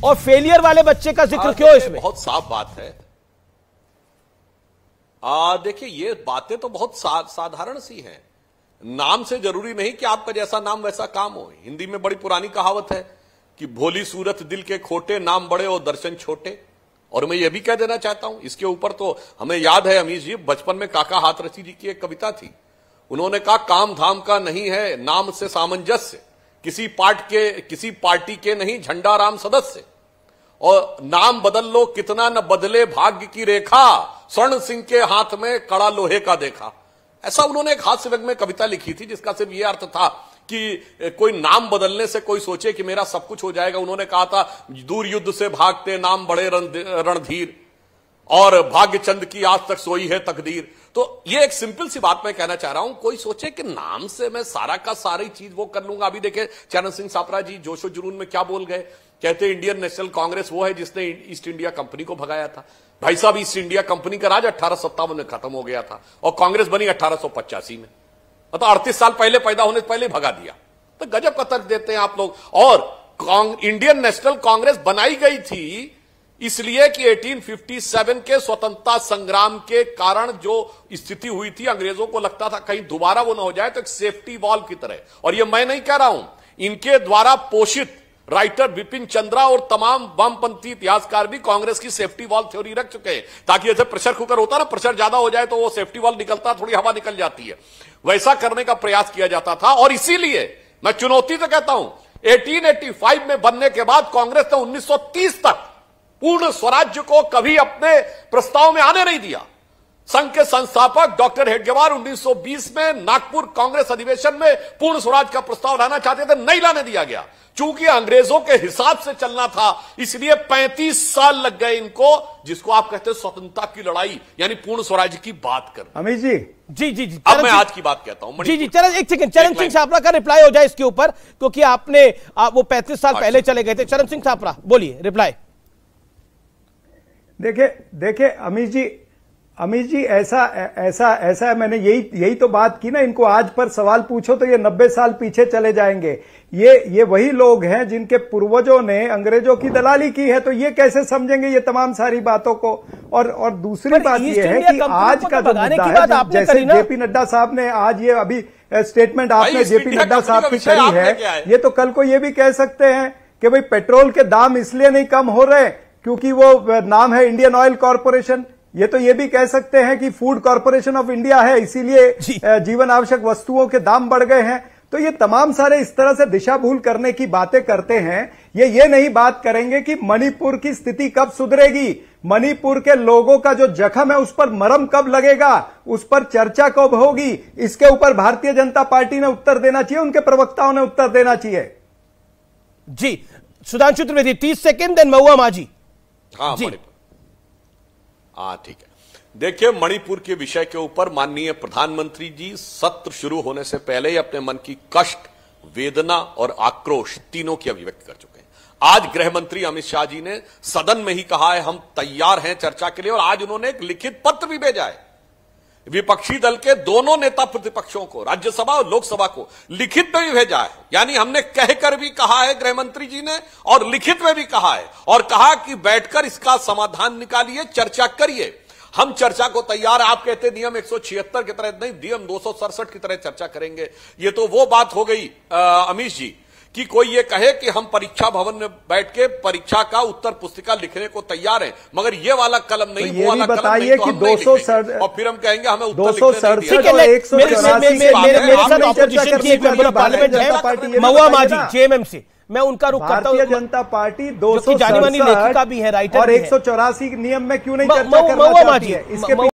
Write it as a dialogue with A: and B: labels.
A: और फेलियर वाले बच्चे का जिक्र क्यों इसमें?
B: बहुत साफ बात है। देखिए, ये बातें तो बहुत साधारण सी हैं। नाम से जरूरी नहीं कि आपका जैसा नाम वैसा काम हो। हिंदी में बड़ी पुरानी कहावत है कि भोली सूरत दिल के खोटे, नाम बड़े और दर्शन छोटे। और मैं ये भी कह देना चाहता हूं, इसके ऊपर तो हमें याद है अमीश जी, बचपन में काका हाथरसी जी की एक कविता थी। उन्होंने कहा, काम धाम का नहीं है नाम से सामंजस्य, किसी पार्टी के नहीं झंडा राम सदस्य, और नाम बदल लो कितना न बदले भाग्य की रेखा, स्वर्ण सिंह के हाथ में कड़ा लोहे का देखा। ऐसा उन्होंने एक हास्य व्यंग में कविता लिखी थी, जिसका सिर्फ यह अर्थ था कि कोई नाम बदलने से कोई सोचे कि मेरा सब कुछ हो जाएगा। उन्होंने कहा था, दूर युद्ध से भागते नाम बड़े रणधीर, और भाग्यचंद की आज तक सोई है तकदीर। तो ये एक सिंपल सी बात मैं कहना चाह रहा हूं, कोई सोचे कि नाम से मैं सारा का सारी चीज वो कर लूंगा। अभी देखे चरण सिंह सापरा जी जोशो जुनून में क्या बोल गए, कहते इंडियन नेशनल कांग्रेस वो है जिसने ईस्ट इंडिया कंपनी को भगाया था। भाई साहब, ईस्ट इंडिया कंपनी का राज 1857 में खत्म हो गया था और कांग्रेस बनी 1885 में। मतलब 38 साल पहले पैदा होने से पहले भगा दिया। तो गजब का तर्क देते हैं आप लोग। और इंडियन नेशनल कांग्रेस बनाई गई थी इसलिए कि 1857 के स्वतंत्रता संग्राम के कारण जो स्थिति हुई थी, अंग्रेजों को लगता था कहीं दोबारा वो ना हो जाए, तो एक सेफ्टी वॉल्व की तरह। और ये मैं नहीं कह रहा हूं, इनके द्वारा पोषित राइटर बिपिन चंद्रा और तमाम वामपंथी इतिहासकार भी कांग्रेस की सेफ्टी वॉल्व थ्योरी रख चुके हैं, ताकि जैसे प्रेशर कुकर होता ना, प्रेशर ज्यादा हो जाए तो वो सेफ्टी वॉल्व निकलता, थोड़ी हवा निकल जाती है, वैसा करने का प्रयास किया जाता था। और इसीलिए मैं चुनौती से कहता हूं, 1885 में बनने के बाद कांग्रेस ने 1930 तक पूर्ण स्वराज्य को कभी अपने प्रस्ताव में आने नहीं दिया। संघ के संस्थापक डॉक्टर हेडगेवार 1920 में नागपुर कांग्रेस अधिवेशन में पूर्ण स्वराज का प्रस्ताव लाना चाहते थे, नहीं लाने दिया गया। चूंकि अंग्रेजों के हिसाब से चलना था, इसलिए 35 साल लग गए इनको, जिसको आप कहते हैं स्वतंत्रता की लड़ाई, यानी पूर्ण स्वराज की बात कर।
A: अमित जी, जी जी जी,
B: अब मैं आज की बात कहता हूं।
A: जी जी, एक सेकंड, चरण सिंह सापरा का रिप्लाई हो जाए इसके ऊपर, क्योंकि आपने वो 35 साल पहले चले गए थे। चरण सिंह सापरा बोलिए, रिप्लाई।
C: देखिए अमित जी ऐसा मैंने यही तो बात की ना। इनको आज पर सवाल पूछो तो ये 90 साल पीछे चले जाएंगे। ये वही लोग हैं जिनके पूर्वजों ने अंग्रेजों की दलाली की है, तो ये कैसे समझेंगे ये तमाम सारी बातों को। और दूसरी बात ये है कि आज का जो मुद्दा है, जैसे जेपी नड्डा साहब ने आज ये अभी स्टेटमेंट आपने जेपी नड्डा साहब की करी है, ये तो कल को ये भी कह सकते हैं कि भाई पेट्रोल के दाम इसलिए नहीं कम हो रहे क्योंकि वो नाम है इंडियन ऑयल कॉरपोरेशन। ये तो ये भी कह सकते हैं कि फूड कॉरपोरेशन ऑफ इंडिया है, इसीलिए जीवन आवश्यक वस्तुओं के दाम बढ़ गए हैं। तो ये तमाम सारे इस तरह से दिशा भूल करने की बातें करते हैं। ये नहीं बात करेंगे कि मणिपुर की स्थिति कब सुधरेगी, मणिपुर के लोगों का जो जख्म है उस पर मरहम कब लगेगा, उस पर चर्चा कब होगी। इसके ऊपर भारतीय जनता पार्टी ने उत्तर देना चाहिए, उनके प्रवक्ताओं ने उत्तर देना चाहिए।
A: जी, सुधांशु त्रिवेदी 30 सेकेंड, देन महुआ माझी।
B: हाँ, ठीक है। देखिए, मणिपुर के विषय के ऊपर माननीय प्रधानमंत्री जी सत्र शुरू होने से पहले ही अपने मन की कष्ट, वेदना और आक्रोश तीनों की अभिव्यक्ति कर चुके हैं। आज गृह मंत्री अमित शाह जी ने सदन में ही कहा है हम तैयार हैं चर्चा के लिए, और आज उन्होंने एक लिखित पत्र भी भेजा है विपक्षी दल के दोनों नेता प्रतिपक्षों को, राज्यसभा और लोकसभा को लिखित में भी भेजा है। यानी हमने कहकर भी कहा है गृह मंत्री जी ने, और लिखित में भी कहा है, और कहा कि बैठकर इसका समाधान निकालिए, चर्चा करिए। हम चर्चा को तैयार है। आप कहते नियम 176 की तरह नहीं, नियम 267 की तरह चर्चा करेंगे। ये तो वो बात हो गई अमीश जी कि कोई ये कहे कि हम परीक्षा भवन में बैठ के परीक्षा का उत्तर पुस्तिका लिखने को तैयार है, मगर ये वाला कलम नहीं,
C: तो
B: वो वाला कलम नहीं, तो हम नहीं लिखेंगे। और फिर हम कहेंगे हमें उत्तर
A: महुआ माझी जेएमएम, मैं उनका रुख करता हूं।
C: भारतीय जनता पार्टी 267
A: जानी मानी लेखिका भी है, राइटर
C: और 184 नियम में क्यों नहीं चर्चा करना चाहती है, इसके